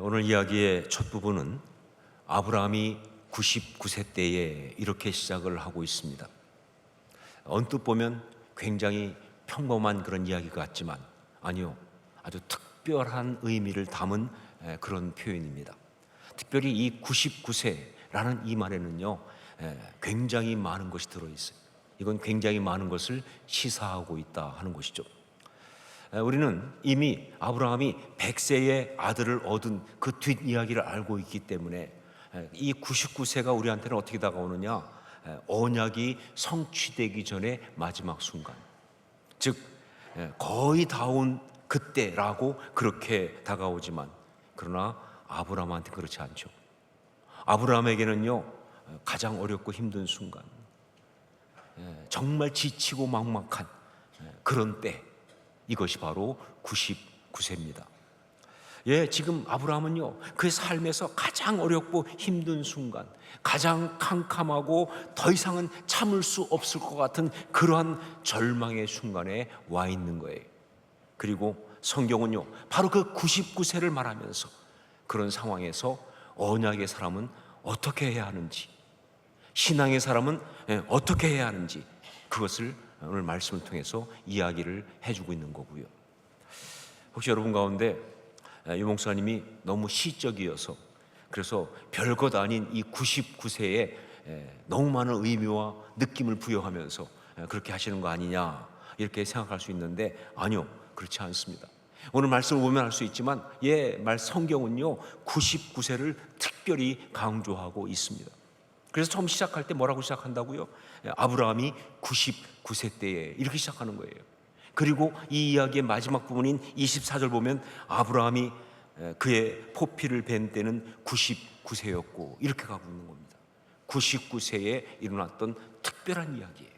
오늘 이야기의 첫 부분은 아브라함이 99세 때에 이렇게 시작을 하고 있습니다. 언뜻 보면 굉장히 평범한 그런 이야기 같지만 아니요, 아주 특별한 의미를 담은 그런 표현입니다. 특별히 이 99세라는 이 말에는요, 굉장히 많은 것이 들어있어요. 이건 굉장히 많은 것을 시사하고 있다 하는 것이죠. 우리는 이미 아브라함이 100세의 아들을 얻은 그 뒷이야기를 알고 있기 때문에 이 99세가 우리한테는 어떻게 다가오느냐, 언약이 성취되기 전에 마지막 순간, 즉 거의 다 온 그때라고 그렇게 다가오지만, 그러나 아브라함한테 그렇지 않죠. 아브라함에게는요, 가장 어렵고 힘든 순간, 정말 지치고 막막한 그런 때, 이것이 바로 99세입니다. 지금 아브라함은요, 그의 삶에서 가장 어렵고 힘든 순간, 가장 캄캄하고 더 이상은 참을 수 없을 것 같은 그러한 절망의 순간에 와 있는 거예요. 그리고 성경은요, 바로 그 99세를 말하면서 그런 상황에서 언약의 사람은 어떻게 해야 하는지, 신앙의 사람은 어떻게 해야 하는지, 그것을 오늘 말씀을 통해서 이야기를 해주고 있는 거고요. 혹시 여러분 가운데 유 목사님이 너무 시적이어서, 그래서 별것 아닌 이 99세에 너무 많은 의미와 느낌을 부여하면서 그렇게 하시는 거 아니냐, 이렇게 생각할 수 있는데, 아니요, 그렇지 않습니다. 오늘 말씀을 보면 알 수 있지만 성경은요 99세를 특별히 강조하고 있습니다. 그래서 처음 시작할 때 뭐라고 시작한다고요? 아브라함이 99세 때에, 이렇게 시작하는 거예요. 그리고 이 이야기의 마지막 부분인 24절 보면 아브라함이 그의 포피를 벤 때는 99세였고, 이렇게 가고 있는 겁니다. 99세에 일어났던 특별한 이야기예요.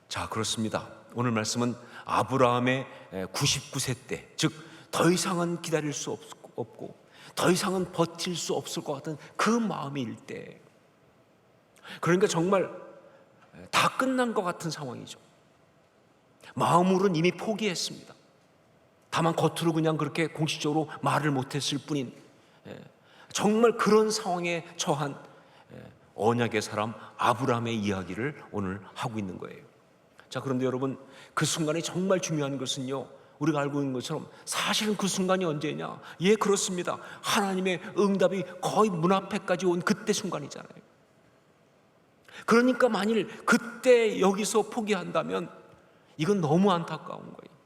자, 그렇습니다. 오늘 말씀은 아브라함의 99세 때, 즉 더 이상은 기다릴 수 없고 더 이상은 버틸 수 없을 것 같은 그 마음일 때, 그러니까 정말 다 끝난 것 같은 상황이죠. 마음으로는 이미 포기했습니다. 다만 겉으로 그냥 그렇게 공식적으로 말을 못했을 뿐인, 정말 그런 상황에 처한 언약의 사람 아브라함의 이야기를 오늘 하고 있는 거예요. 자, 그런데 여러분, 그 순간이 정말 중요한 것은요, 우리가 알고 있는 것처럼 사실은 그 순간이 언제냐? 그렇습니다. 하나님의 응답이 거의 문 앞에까지 온 그때 순간이잖아요. 그러니까 만일 그때 여기서 포기한다면 이건 너무 안타까운 거예요.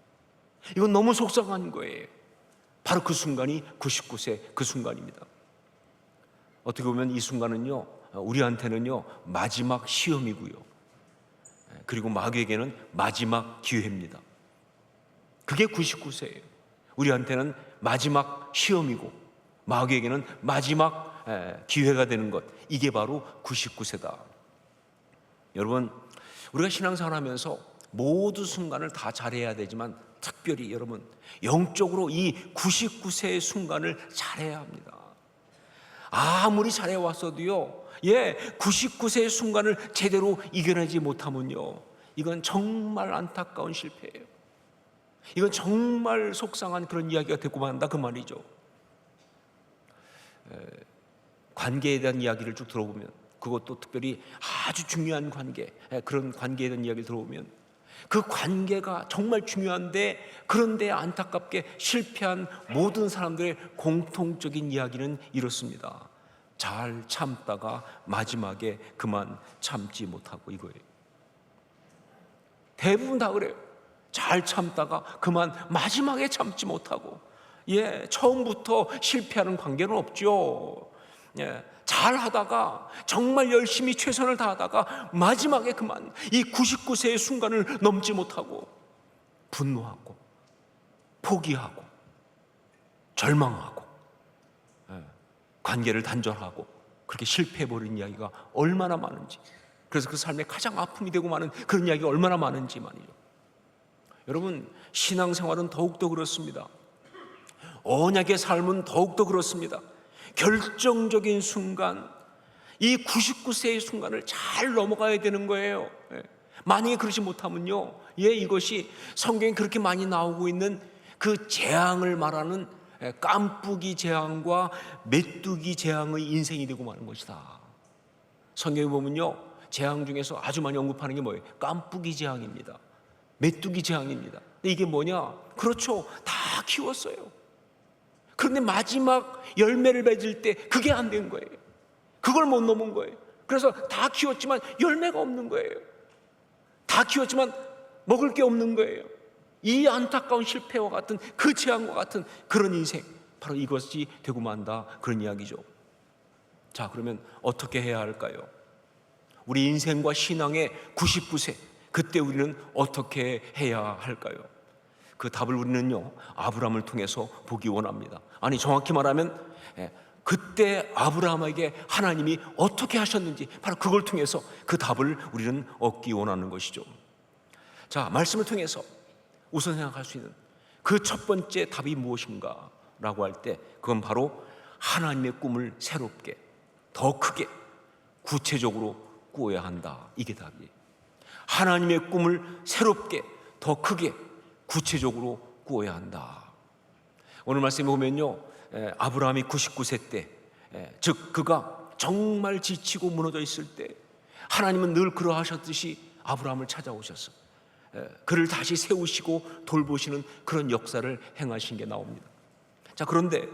이건 너무 속상한 거예요. 바로 그 순간이 99세 그 순간입니다. 어떻게 보면 이 순간은요, 우리한테는요 마지막 시험이고요, 그리고 마귀에게는 마지막 기회입니다. 그게 99세예요. 우리한테는 마지막 시험이고 마귀에게는 마지막 기회가 되는 것, 이게 바로 99세다. 여러분, 우리가 신앙생활 하면서 모든 순간을 다 잘해야 되지만, 특별히 여러분, 영적으로 이 99세의 순간을 잘해야 합니다. 아무리 잘해왔어도요, 99세의 순간을 제대로 이겨내지 못하면요, 이건 정말 안타까운 실패예요. 이건 정말 속상한 그런 이야기가 되고 만다, 그 말이죠. 관계에 대한 이야기를 쭉 들어보면, 그것도 특별히 아주 중요한 관계, 그런 관계에 대한 이야기를 들어보면 그 관계가 정말 중요한데, 그런데 안타깝게 실패한 모든 사람들의 공통적인 이야기는 이렇습니다. 잘 참다가 마지막에 그만 참지 못하고, 이거예요. 대부분 다 그래요. 잘 참다가 그만 마지막에 참지 못하고, 처음부터 실패하는 관계는 없죠. 잘 하다가 정말 열심히 최선을 다하다가 마지막에 그만 이 99세의 순간을 넘지 못하고 분노하고 포기하고 절망하고 관계를 단절하고 그렇게 실패해버린 이야기가 얼마나 많은지, 그래서 그 삶의 가장 아픔이 되고 많은 그런 이야기가 얼마나 많은지 말이죠. 여러분, 신앙생활은 더욱더 그렇습니다. 언약의 삶은 더욱더 그렇습니다. 결정적인 순간, 이 99세의 순간을 잘 넘어가야 되는 거예요. 만약에 그러지 못하면요, 이것이 성경에 그렇게 많이 나오고 있는 그 재앙을 말하는 깜쁘기 재앙과 메뚜기 재앙의 인생이 되고 마는 것이다. 성경에 보면요, 재앙 중에서 아주 많이 언급하는 게 뭐예요? 깜쁘기 재앙입니다. 메뚜기 재앙입니다. 근데 이게 뭐냐? 그렇죠, 다 키웠어요. 그런데 마지막 열매를 맺을 때 그게 안 된 거예요. 그걸 못 넘은 거예요. 그래서 다 키웠지만 열매가 없는 거예요. 다 키웠지만 먹을 게 없는 거예요. 이 안타까운 실패와 같은 그 재앙과 같은 그런 인생, 바로 이것이 되고 만다, 그런 이야기죠. 자, 그러면 어떻게 해야 할까요? 우리 인생과 신앙의 99세, 그때 우리는 어떻게 해야 할까요? 그 답을 우리는요, 아브라함을 통해서 보기 원합니다. 아니, 정확히 말하면 그때 아브라함에게 하나님이 어떻게 하셨는지, 바로 그걸 통해서 그 답을 우리는 얻기 원하는 것이죠. 자, 말씀을 통해서 우선 생각할 수 있는 그 첫 번째 답이 무엇인가 라고 할 때, 그건 바로 하나님의 꿈을 새롭게, 더 크게, 구체적으로 꾸어야 한다. 이게 답이에요. 하나님의 꿈을 새롭게, 더 크게, 구체적으로 꾸어야 한다. 오늘 말씀에 보면요, 아브라함이 99세 때, 즉 그가 정말 지치고 무너져 있을 때, 하나님은 늘 그러하셨듯이 아브라함을 찾아오셔서 그를 다시 세우시고 돌보시는 그런 역사를 행하신 게 나옵니다. 자, 그런데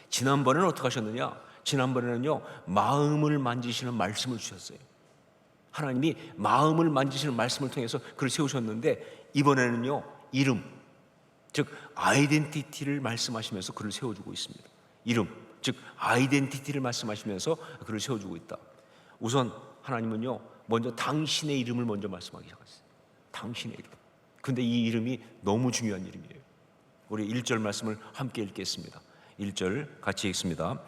지난번에는 어떻게 하셨느냐? 지난번에는요, 마음을 만지시는 말씀을 주셨어요. 하나님이 마음을 만지시는 말씀을 통해서 그를 세우셨는데, 이번에는요, 이름, 즉 아이덴티티를 말씀하시면서 그를 세워주고 있습니다. 이름, 즉 아이덴티티를 말씀하시면서 그를 세워주고 있다. 우선 하나님은요, 먼저 당신의 이름을 먼저 말씀하기 시작했어요. 당신의 이름. 근데 이 이름이 너무 중요한 이름이에요. 우리 1절 말씀을 함께 읽겠습니다. 1절 같이 읽습니다.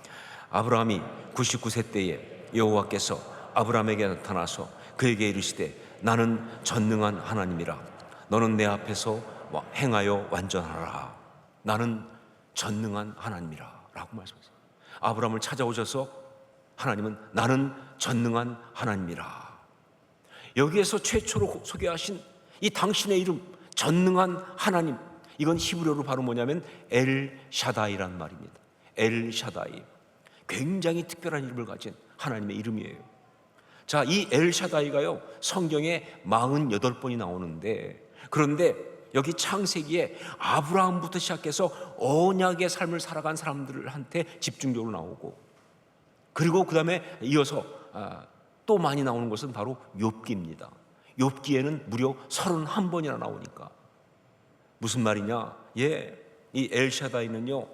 아브라함이 99세 때에 여호와께서 아브라함에게 나타나서 그에게 이르시되 나는 전능한 하나님이라. 너는 내 앞에서 행하여 완전하라. 나는 전능한 하나님이라 라고 말씀하셨어요. 아브라함을 찾아오셔서 하나님은 나는 전능한 하나님이라. 여기에서 최초로 소개하신 이 당신의 이름, 전능한 하나님, 이건 히브리어로 바로 뭐냐면 엘 샤다이란 말입니다. 엘 샤다이, 굉장히 특별한 이름을 가진 하나님의 이름이에요. 자, 이 엘 샤다이가요, 성경에 48번이 나오는데, 그런데 여기 창세기에 아브라함부터 시작해서 언약의 삶을 살아간 사람들한테 집중적으로 나오고, 그리고 그 다음에 이어서 또 많이 나오는 것은 바로 욥기입니다. 욥기에는 무려 31번이나 나오니까 무슨 말이냐? 이 엘샤다이는요,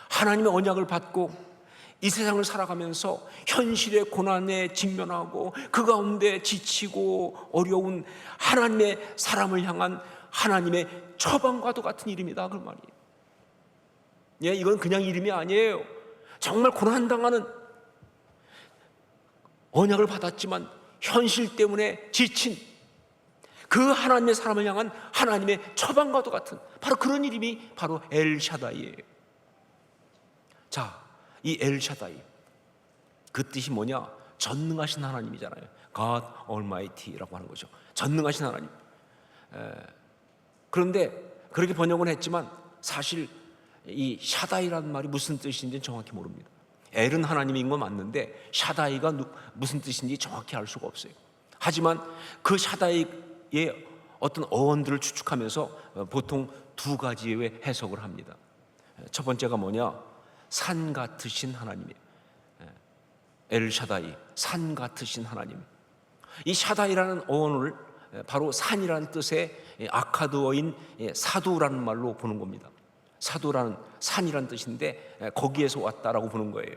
하나님의 언약을 받고 이 세상을 살아가면서 현실의 고난에 직면하고 그 가운데 지치고 어려운 하나님의 사람을 향한 하나님의 처방과도 같은 이름이다, 그 말이에요. 이건 그냥 이름이 아니에요. 정말 고난당하는, 언약을 받았지만 현실 때문에 지친 그 하나님의 사람을 향한 하나님의 처방과도 같은 바로 그런 이름이 바로 엘샤다이예요. 자, 이 엘샤다이, 그 뜻이 뭐냐? 전능하신 하나님이잖아요. God Almighty라고 하는 거죠. 전능하신 하나님. 그런데 그렇게 번역은 했지만 사실 이 샤다이라는 말이 무슨 뜻인지 정확히 모릅니다. 엘은 하나님인 건 맞는데 샤다이가 무슨 뜻인지 정확히 알 수가 없어요. 하지만 그 샤다이의 어떤 어원들을 추측하면서 보통 두 가지의 해석을 합니다. 첫 번째가 뭐냐? 산 같으신 하나님이에요. 엘 샤다이, 산 같으신 하나님. 이 샤다이라는 어원을 바로 산이라는 뜻의 아카드어인 사두라는 말로 보는 겁니다. 사두라는 산이라는 뜻인데 거기에서 왔다라고 보는 거예요.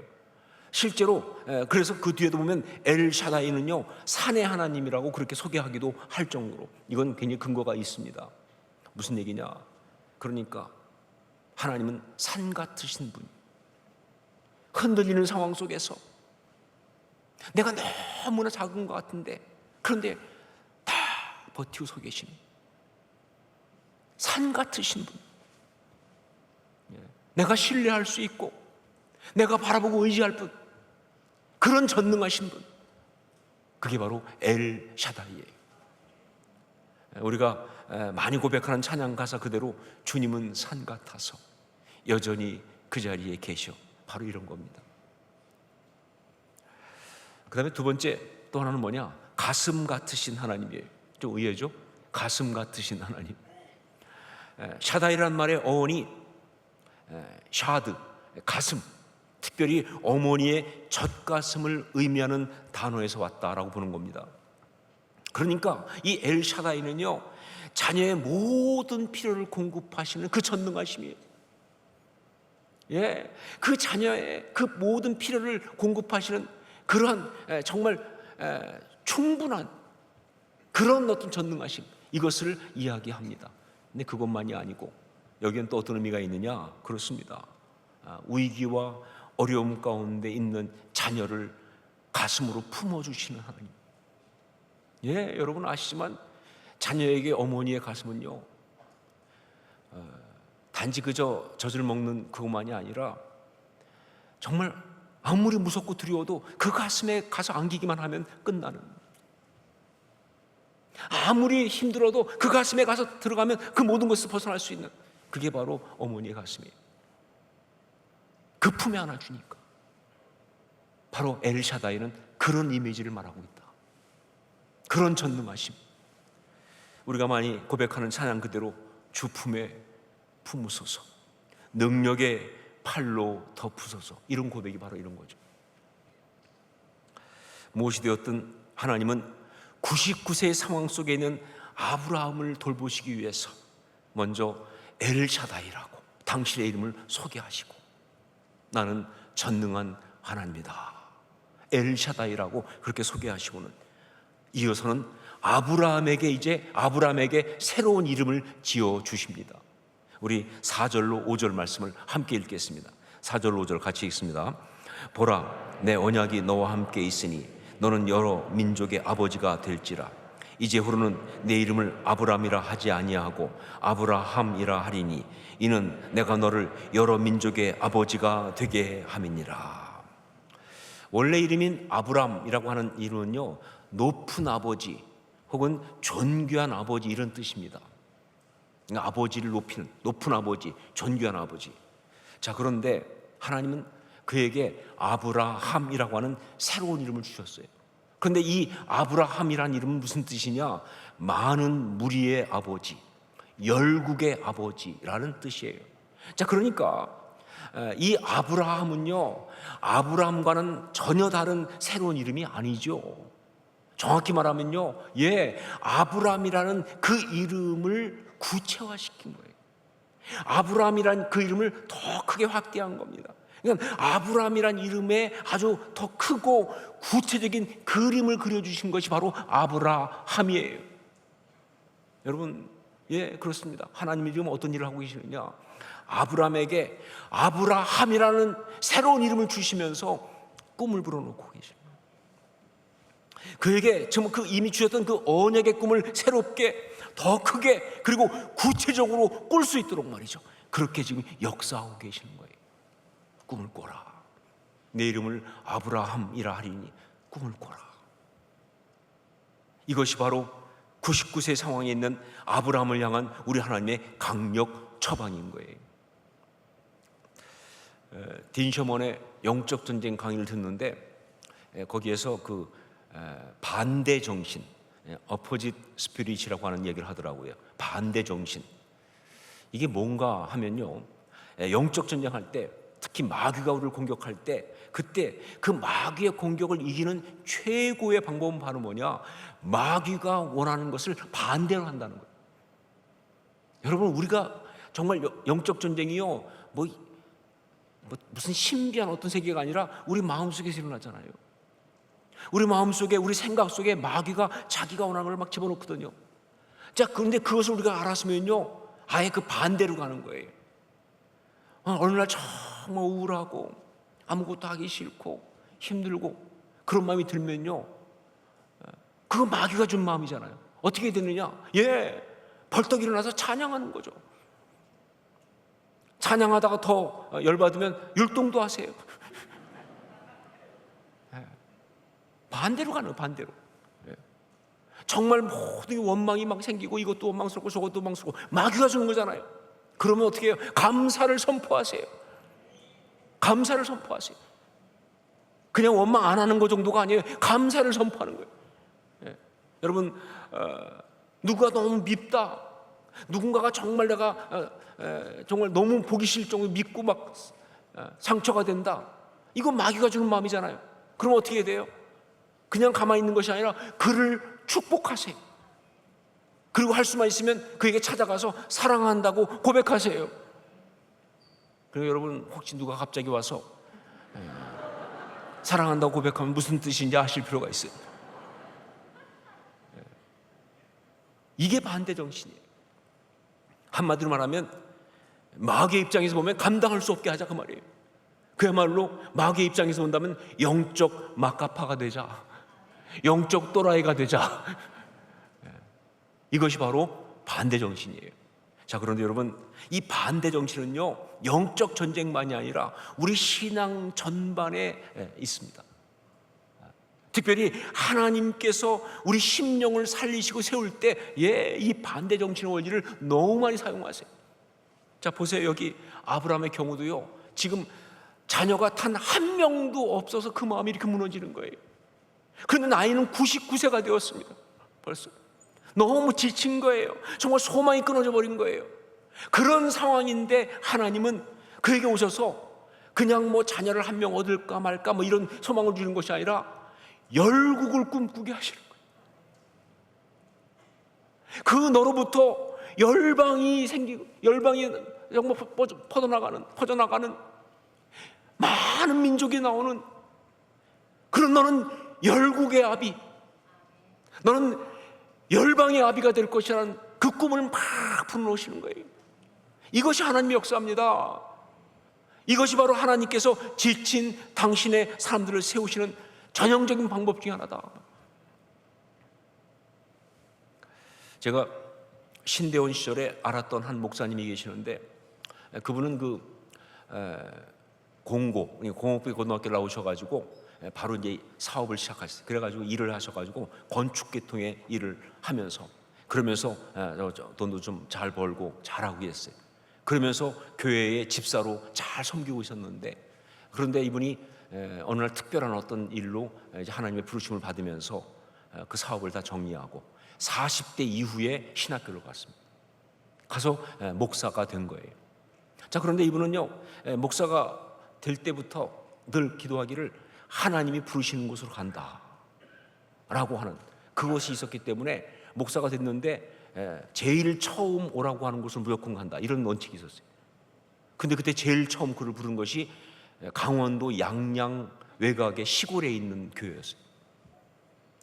실제로 그래서 그 뒤에도 보면 엘 샤다이는요, 산의 하나님이라고 그렇게 소개하기도 할 정도로 이건 굉장히 근거가 있습니다. 무슨 얘기냐? 그러니까 하나님은 산 같으신 분, 흔들리는 상황 속에서 내가 너무나 작은 것 같은데 그런데 다 버티고 서 계신 산 같으신 분, 내가 신뢰할 수 있고 내가 바라보고 의지할 분, 그런 전능하신 분, 그게 바로 엘 샤다이예요. 우리가 많이 고백하는 찬양 가사 그대로 주님은 산 같아서 여전히 그 자리에 계셔. 바로 이런 겁니다. 그 다음에 두 번째 또 하나는 뭐냐? 가슴 같으신 하나님이에요. 좀 의외죠? 가슴 같으신 하나님. 샤다이라는 말의 어원이 샤드, 가슴, 특별히 어머니의 젖가슴을 의미하는 단어에서 왔다라고 보는 겁니다. 그러니까 이 엘샤다이는요, 자녀의 모든 필요를 공급하시는 그 전능하심이에요. 예, 그 자녀의 그 모든 필요를 공급하시는 그러한 정말 충분한 그런 어떤 전능하심, 이것을 이야기합니다. 근데 그것만이 아니고 여기엔 또 어떤 의미가 있느냐? 그렇습니다. 위기와 어려움 가운데 있는 자녀를 가슴으로 품어주시는 하나님. 예, 여러분 아시지만 자녀에게 어머니의 가슴은요, 단지 그저 젖을 먹는 그것만이 아니라 정말 아무리 무섭고 두려워도 그 가슴에 가서 안기기만 하면 끝나는, 아무리 힘들어도 그 가슴에 가서 들어가면 그 모든 것을 벗어날 수 있는, 그게 바로 어머니의 가슴이에요. 그 품에 안아주니까. 바로 엘샤다이는 그런 이미지를 말하고 있다. 그런 전능하심. 우리가 많이 고백하는 찬양 그대로 주 품에 품으소서, 능력의 팔로 덮으소서, 이런 고백이 바로 이런 거죠. 무엇이 되었든 하나님은 99세의 상황 속에 있는 아브라함을 돌보시기 위해서 먼저 엘샤다이라고 당신의 이름을 소개하시고, 나는 전능한 하나님이다, 엘샤다이라고 그렇게 소개하시고는 이어서는 아브라함에게 새로운 이름을 지어 주십니다. 우리 4절로 5절 말씀을 함께 읽겠습니다. 4절 5절 같이 읽습니다. 보라, 내 언약이 너와 함께 있으니 너는 여러 민족의 아버지가 될지라. 이제후로는 내 이름을 아브람이라 하지 아니하고 아브라함이라 하리니 이는 내가 너를 여러 민족의 아버지가 되게 함이니라. 원래 이름인 아브람이라고 하는 이름은요, 높은 아버지 혹은 존귀한 아버지, 이런 뜻입니다. 그러니까 아버지를 높이는, 높은 아버지, 존귀한 아버지. 자, 그런데 하나님은 그에게 아브라함이라고 하는 새로운 이름을 주셨어요. 그런데 이 아브라함이라는 이름은 무슨 뜻이냐? 많은 무리의 아버지, 열국의 아버지라는 뜻이에요. 자, 그러니까 이 아브라함은요, 아브라함과는 전혀 다른 새로운 이름이 아니죠. 정확히 말하면요, 아브라함이라는 그 이름을 구체화시킨 거예요. 아브라함이라는 그 이름을 더 크게 확대한 겁니다. 그러니까 아브라함이라는 이름에 아주 더 크고 구체적인 그림을 그려주신 것이 바로 아브라함이에요. 여러분, 그렇습니다. 하나님이 지금 어떤 일을 하고 계시느냐? 아브라함에게 아브라함이라는 새로운 이름을 주시면서 꿈을 불어넣고 계십니다. 그에게 정말 그 이미 주셨던 그 언약의 꿈을 새롭게 더 크게 그리고 구체적으로 꿀 수 있도록 말이죠. 그렇게 지금 역사하고 계시는 거예요. 꿈을 꿔라. 내 이름을 아브라함이라 하리니 꿈을 꿔라. 이것이 바로 99세 상황에 있는 아브라함을 향한 우리 하나님의 강력 처방인 거예요. 딘 셔먼의 영적 전쟁 강의를 듣는데 거기에서 그 반대 정신, opposite spirit이라고 하는 얘기를 하더라고요. 반대 정신. 이게 뭔가 하면요, 영적 전쟁할 때, 특히 마귀가 우리를 공격할 때, 그때 그 마귀의 공격을 이기는 최고의 방법은 바로 뭐냐? 마귀가 원하는 것을 반대로 한다는 거예요. 여러분, 우리가 정말 영적 전쟁이요, 무슨 신비한 어떤 세계가 아니라 우리 마음속에서 일어나잖아요. 우리 마음속에, 우리 생각 속에 마귀가 자기가 원하는 걸 막 집어넣거든요. 자, 그런데 그것을 우리가 알았으면요, 아예 그 반대로 가는 거예요. 어느 날 정말 우울하고 아무것도 하기 싫고 힘들고 그런 마음이 들면요, 그거 마귀가 준 마음이잖아요. 어떻게 되느냐? 벌떡 일어나서 찬양하는 거죠. 찬양하다가 더 열받으면 율동도 하세요. 반대로 가는 거예요, 반대로. 정말 모든 원망이 막 생기고 이것도 원망스럽고 저것도 원망스럽고 마귀가 주는 거잖아요. 그러면 어떻게 해요? 감사를 선포하세요. 감사를 선포하세요. 그냥 원망 안 하는 것 정도가 아니에요. 감사를 선포하는 거예요. 예. 여러분, 누가 너무 밉다, 누군가가 정말 내가 정말 너무 보기 싫을 정도로 밉고 막 상처가 된다, 이거 마귀가 주는 마음이잖아요. 그럼 어떻게 돼요? 그냥 가만히 있는 것이 아니라 그를 축복하세요. 그리고 할 수만 있으면 그에게 찾아가서 사랑한다고 고백하세요. 그리고 여러분, 혹시 누가 갑자기 와서 사랑한다고 고백하면 무슨 뜻인지 아실 필요가 있어요. 이게 반대 정신이에요. 한마디로 말하면 마귀의 입장에서 보면 감당할 수 없게 하자, 그 말이에요. 그야말로 마귀의 입장에서 본다면 영적 마카파가 되자, 영적 또라이가 되자. 이것이 바로 반대 정신이에요. 자, 그런데 여러분, 이 반대 정신은요, 영적 전쟁만이 아니라 우리 신앙 전반에 있습니다. 특별히 하나님께서 우리 심령을 살리시고 세울 때, 이 반대 정신의 원리를 너무 많이 사용하세요. 자, 보세요. 여기 아브라함의 경우도요, 지금 자녀가 단 한 명도 없어서 그 마음이 이렇게 무너지는 거예요. 그런데 나이는 99세가 되었습니다. 벌써 너무 지친 거예요. 정말 소망이 끊어져 버린 거예요. 그런 상황인데 하나님은 그에게 오셔서 그냥 뭐 자녀를 한 명 얻을까 말까 뭐 이런 소망을 주는 것이 아니라 열국을 꿈꾸게 하시는 거예요. 그 너로부터 열방이 생기고, 열방이 정말 퍼져나가는 많은 민족이 나오는, 그런 너는 열국의 아비, 너는 열방의 아비가 될 것이라는 그 꿈을 막 불어넣으시는 거예요. 이것이 하나님의 역사입니다. 이것이 바로 하나님께서 지친 당신의 사람들을 세우시는 전형적인 방법 중에 하나다. 제가 신대원 시절에 알았던 한 목사님이 계시는데, 그분은 공업부 고등학교 나오셔가지고 바로 이제 사업을 시작하셨어요. 그래가지고 일을 하셔가지고 건축 계통의 일을 하면서, 그러면서 돈도 좀 잘 벌고 잘하고 계셨어요. 그러면서 교회의 집사로 잘 섬기고 있었는데, 그런데 이분이 어느 날 특별한 어떤 일로 이제 하나님의 부르심을 받으면서 그 사업을 다 정리하고 40대 이후에 신학교를 갔습니다. 가서 목사가 된 거예요. 자, 그런데 이분은요, 목사가 될 때부터 늘 기도하기를 하나님이 부르시는 곳으로 간다 라고 하는 그것이 있었기 때문에 목사가 됐는데 제일 처음 오라고 하는 곳을 무조건 간다, 이런 원칙이 있었어요. 근데 그때 제일 처음 그를 부른 것이 강원도 양양 외곽의 시골에 있는 교회였어요.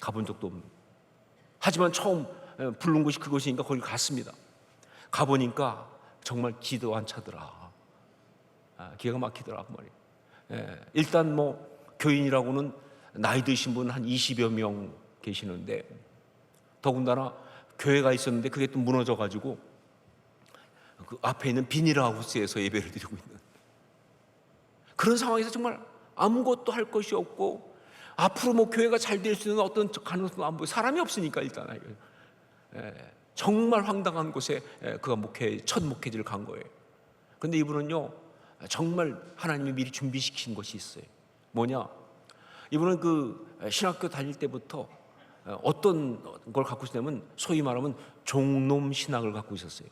가본 적도 없는. 하지만 처음 부른 곳이 그곳이니까 거기 갔습니다. 가보니까 정말 기도 안 차더라. 기가 막히더라 그 말이에요. 일단 뭐 교인이라고는 나이 드신 분 한 20여 명 계시는데, 더군다나 교회가 있었는데 그게 또 무너져가지고 그 앞에 있는 비닐하우스에서 예배를 드리고 있는 그런 상황에서 정말 아무것도 할 것이 없고, 앞으로 뭐 교회가 잘 될 수 있는 어떤 가능성도 안 보여. 사람이 없으니까 일단 정말 황당한 곳에 그가 첫 목회지를 간 거예요. 그런데 이분은요, 정말 하나님이 미리 준비시킨 것이 있어요. 뭐냐? 이분은 그 신학교 다닐 때부터 어떤 걸 갖고 있었냐면, 소위 말하면 종놈 신학을 갖고 있었어요.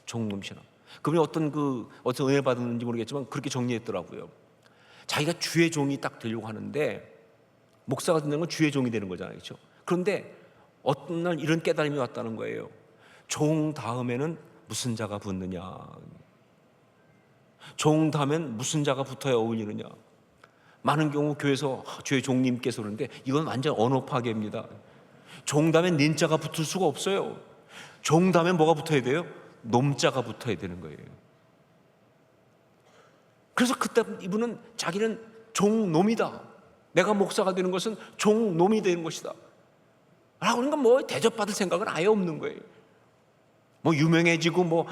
종놈 신학. 그분이 어떤 은혜 받았는지 모르겠지만 그렇게 정리했더라고요. 자기가 주의 종이 딱 되려고 하는데, 목사가 된다는 건 주의 종이 되는 거잖아요, 그렇죠? 그런데 어떤 날 이런 깨달음이 왔다는 거예요. 종 다음에는 무슨 자가 붙느냐, 종 다음엔 무슨 자가 붙어야 어울리느냐. 많은 경우 교회에서 주의 종님께서 그러는데 이건 완전 언어 파괴입니다. 종 다음엔 닌자가 붙을 수가 없어요. 종 다음엔 뭐가 붙어야 돼요? 놈자가 붙어야 되는 거예요. 그래서 그때 이분은 자기는 종놈이다, 내가 목사가 되는 것은 종놈이 되는 것이다 라고, 그러니까 뭐 대접받을 생각은 아예 없는 거예요. 뭐 유명해지고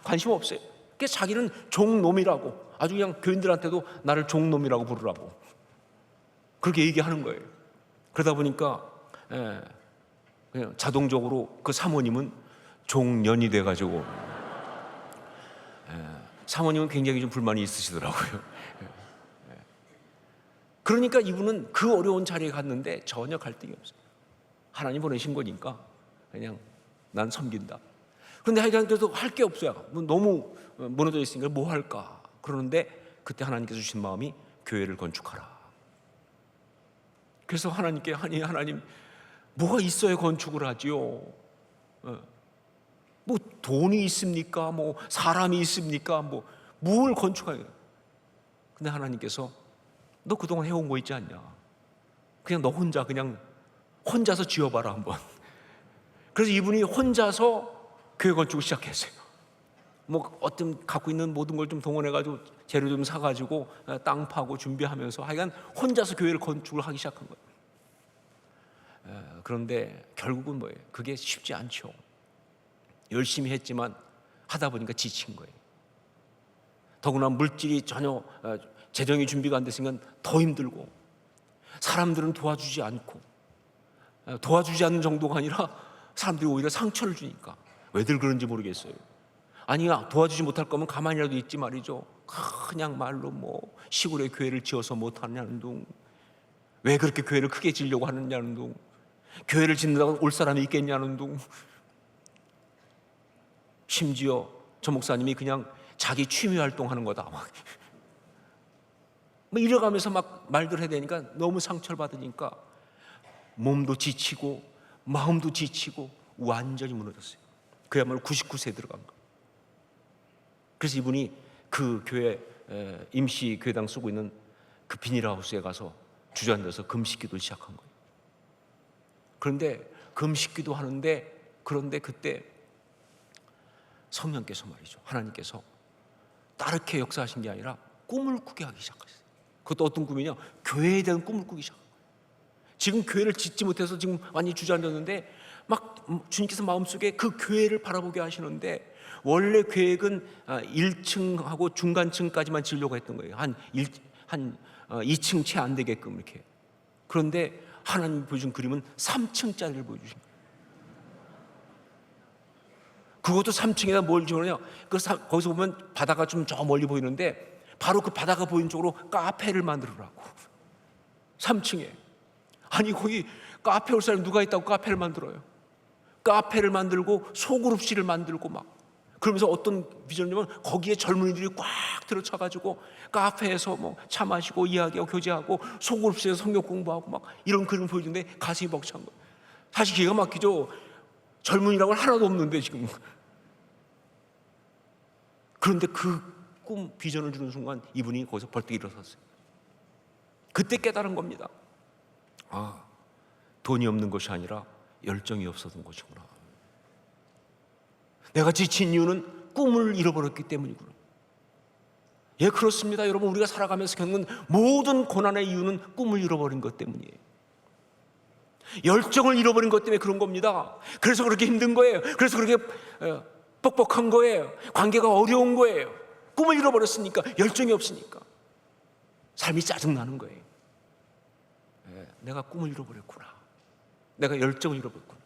관심 없어요. 그래서 자기는 종놈이라고, 아주 그냥 교인들한테도 나를 종놈이라고 부르라고 그렇게 얘기하는 거예요. 그러다 보니까 그냥 자동적으로 그 사모님은 종년이 돼가지고 사모님은 굉장히 좀 불만이 있으시더라고요. 그러니까 이분은 그 어려운 자리에 갔는데 전혀 갈등이 없어요. 하나님 보내신 거니까 그냥 난 섬긴다. 그런데 하여간에도 할 게 없어요. 너무 무너져 있으니까 뭐 할까? 그러는데 그때 하나님께서 주신 마음이 교회를 건축하라. 그래서 하나님께 하나님 뭐가 있어야 건축을 하지요? 뭐 돈이 있습니까? 뭐 사람이 있습니까? 뭐 뭘 건축하냐? 근데 하나님께서 너 그동안 해온 거 있지 않냐? 그냥 너 혼자서 지어봐라 한번. 그래서 이분이 혼자서 교회 건축을 시작했어요. 뭐 어떤 갖고 있는 모든 걸 좀 동원해가지고 재료 좀 사가지고 땅 파고 준비하면서 하여간 혼자서 교회를 건축을 하기 시작한 거예요. 그런데 결국은 뭐예요? 그게 쉽지 않죠. 열심히 했지만 하다 보니까 지친 거예요. 더구나 물질이 전혀 재정이 준비가 안 됐으니까 더 힘들고, 사람들은 도와주지 않고, 도와주지 않는 정도가 아니라 사람들이 오히려 상처를 주니까 왜들 그런지 모르겠어요. 아니 도와주지 못할 거면 가만히라도 있지 말이죠. 그냥 말로 뭐 시골에 교회를 지어서 못하냐는 둥, 왜 그렇게 교회를 크게 지으려고 하느냐는 둥, 교회를 짓는다고 올 사람이 있겠냐는 둥. 심지어 저 목사님이 그냥 자기 취미 활동하는 거다 막 이래가면서 막 말들 해야 되니까 너무 상처를 받으니까 몸도 지치고 마음도 지치고 완전히 무너졌어요. 그야말로 99세에 들어간 거. 그래서 이분이 그 교회 임시 교회당 쓰고 있는 그 비닐하우스에 가서 주저앉아서 금식기도를 시작한 거예요. 그런데 금식기도 하는데, 그런데 그때 성령께서 말이죠, 하나님께서 따르게 역사하신 게 아니라 꿈을 꾸게 하기 시작하셨어요. 그것도 어떤 꿈이냐? 교회에 대한 꿈을 꾸기 시작한 거예요. 지금 교회를 짓지 못해서 지금 완전히 주저앉았는데 막 주님께서 마음속에 그 교회를 바라보게 하시는데, 원래 계획은 1층하고 중간층까지만 지으려고 했던 거예요. 한 2층 채 안 되게끔 이렇게. 그런데 하나님이 보여준 그림은 3층짜리를 보여주신 거예요. 그것도 3층에다 뭘 지으냐? 거기서 보면 바다가 좀 저 멀리 보이는데 바로 그 바다가 보이는 쪽으로 카페를 만들으라고. 3층에. 아니 거기 카페 올 사람이 누가 있다고 카페를 만들어요? 카페를 만들고 소그룹실을 만들고 막 그러면서 어떤 비전이냐면 거기에 젊은이들이 꽉 들어차가지고 카페에서 뭐 차 마시고 이야기하고 교제하고 소그룹실에서 성경 공부하고 막 이런 그림 보여주는데 가슴이 벅찬 거예요. 사실 기가 막히죠. 젊은이라고는 하나도 없는데 지금. 그런데 그 꿈 비전을 주는 순간 이분이 거기서 벌떡 일어섰어요. 그때 깨달은 겁니다. 아, 돈이 없는 것이 아니라 열정이 없었던 것이구나. 내가 지친 이유는 꿈을 잃어버렸기 때문이구나. 예, 그렇습니다. 여러분, 우리가 살아가면서 겪는 모든 고난의 이유는 꿈을 잃어버린 것 때문이에요. 열정을 잃어버린 것 때문에 그런 겁니다. 그래서 그렇게 힘든 거예요. 그래서 그렇게 뻑뻑한 거예요. 관계가 어려운 거예요. 꿈을 잃어버렸으니까, 열정이 없으니까 삶이 짜증나는 거예요. 내가 꿈을 잃어버렸구나. 내가 열정을 잃어버렸구나.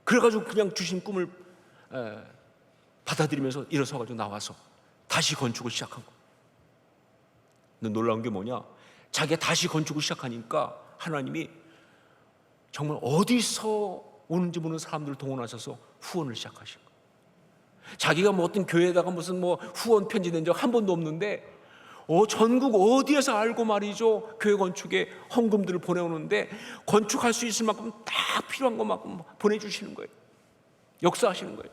그래가지고 그냥 주신 꿈을 받아들이면서 일어서가지고 나와서 다시 건축을 시작한 거예요. 근데 놀라운 게 뭐냐? 자기가 다시 건축을 시작하니까 하나님이 정말 어디서 오는지 모르는 사람들을 동원하셔서 후원을 시작하신 거예요. 자기가 뭐 어떤 교회에다가 무슨 뭐 후원 편지 낸 적 한 번도 없는데 전국 어디에서 알고 말이죠, 교회 건축에 헌금들을 보내오는데 건축할 수 있을 만큼 딱 필요한 것만큼 보내주시는 거예요. 역사하시는 거예요.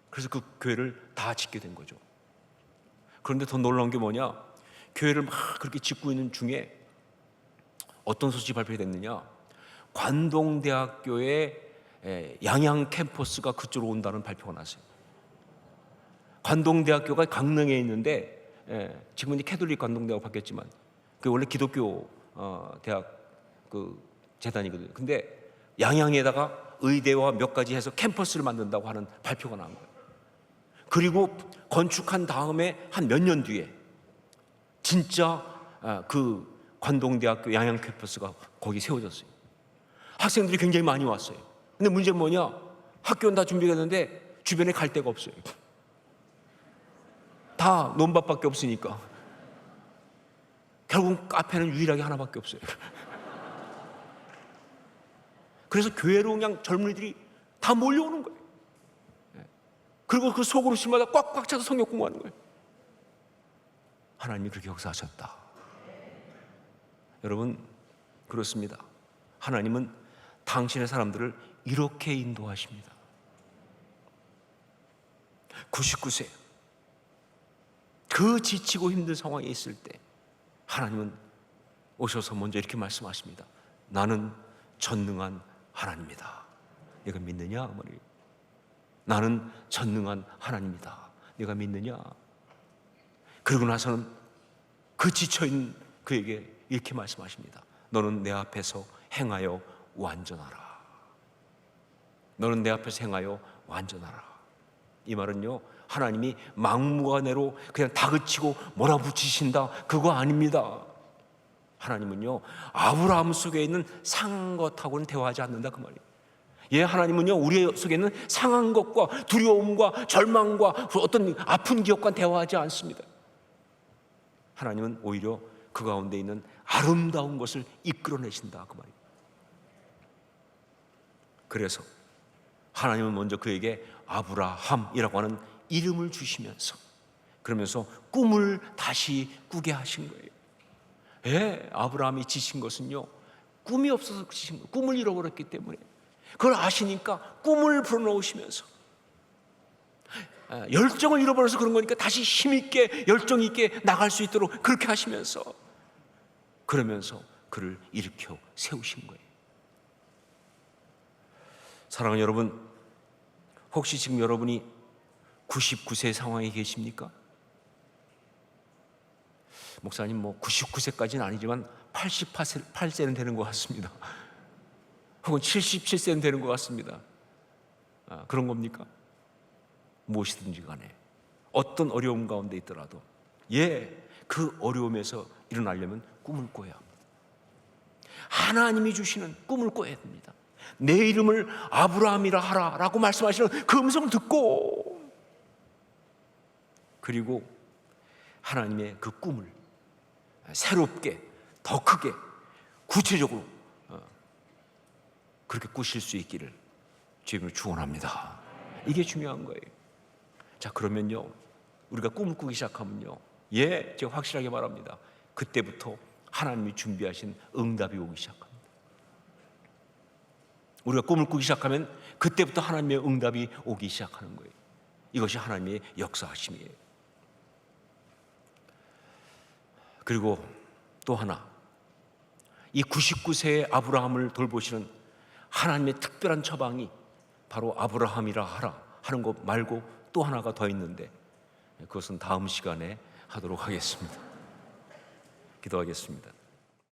그래서 그 교회를 다 짓게 된 거죠. 그런데 더 놀라운 게 뭐냐? 교회를 막 그렇게 짓고 있는 중에 어떤 소식이 발표됐느냐? 관동대학교의 양양 캠퍼스가 그쪽으로 온다는 발표가 났어요. 관동대학교가 강릉에 있는데 지금은 캐톨릭 관동대학으로 바뀌었지만 그 원래 기독교 대학 그 재단이거든요. 근데 양양에다가 의대와 몇 가지 해서 캠퍼스를 만든다고 하는 발표가 나온 거예요. 그리고 건축한 다음에 한 몇 년 뒤에 진짜 그 관동대학교 양양 캠퍼스가 거기 세워졌어요. 학생들이 굉장히 많이 왔어요. 근데 문제는 뭐냐? 학교는 다 준비가 됐는데 주변에 갈 데가 없어요. 다 논밭밖에 없으니까 결국 카페는 유일하게 하나밖에 없어요. 그래서 교회로 그냥 젊은이들이 다 몰려오는 거예요. 그리고 그 소그룹실마다 꽉꽉 차서 성경 공부하는 거예요. 하나님이 그렇게 역사하셨다. 여러분, 그렇습니다. 하나님은 당신의 사람들을 이렇게 인도하십니다. 99세 그 지치고 힘든 상황에 있을 때 하나님은 오셔서 먼저 이렇게 말씀하십니다. 나는 전능한 하나님이다. 내가 믿느냐? 말이에요. 나는 전능한 하나님이다. 내가 믿느냐? 그러고 나서는 그 지쳐있는 그에게 이렇게 말씀하십니다. 너는 내 앞에서 행하여 완전하라. 너는 내 앞에서 행하여 완전하라. 이 말은요, 하나님이 막무가내로 그냥 다그치고 몰아붙이신다, 그거 아닙니다. 하나님은요, 아브라함 속에 있는 상한 것하고는 대화하지 않는다, 그 말이에요. 예, 하나님은요, 우리 속에 있는 상한 것과 두려움과 절망과 어떤 아픈 기억과 대화하지 않습니다. 하나님은 오히려 그 가운데 있는 아름다운 것을 이끌어내신다, 그 말이에요. 그래서 하나님은 먼저 그에게 아브라함이라고 하는 이름을 주시면서, 그러면서 꿈을 다시 꾸게 하신 거예요. 예, 아브라함이 지신 것은요, 꿈이 없어서 지신 거예요. 꿈을 잃어버렸기 때문에. 그걸 아시니까 꿈을 불어넣으시면서, 열정을 잃어버려서 그런 거니까 다시 힘있게 열정 있게 나갈 수 있도록 그렇게 하시면서, 그러면서 그를 일으켜 세우신 거예요. 사랑하는 여러분, 혹시 지금 여러분이 99세 상황에 계십니까? 목사님, 99세까지는 아니지만 88세는 되는 것 같습니다. 혹은 77세는 되는 것 같습니다. 그런 겁니까? 무엇이든지 간에 어떤 어려움 가운데 있더라도, 그 어려움에서 일어나려면 꿈을 꿔야 합니다. 하나님이 주시는 꿈을 꿔야 됩니다. 내 이름을 아브라함이라 하라 라고 말씀하시는 그 음성을 듣고, 그리고 하나님의 그 꿈을 새롭게, 더 크게, 구체적으로 그렇게 꾸실 수 있기를 주님을 축원합니다. 이게 중요한 거예요. 자, 그러면요, 우리가 꿈을 꾸기 시작하면요, 제가 확실하게 말합니다. 그때부터 하나님이 준비하신 응답이 오기 시작합니다. 우리가 꿈을 꾸기 시작하면 그때부터 하나님의 응답이 오기 시작하는 거예요. 이것이 하나님의 역사하심이에요. 그리고 또 하나, 이 99세의 아브라함을 돌보시는 하나님의 특별한 처방이 바로 아브라함이라 하라 하는 것 말고 또 하나가 더 있는데, 그것은 다음 시간에 하도록 하겠습니다. 기도하겠습니다.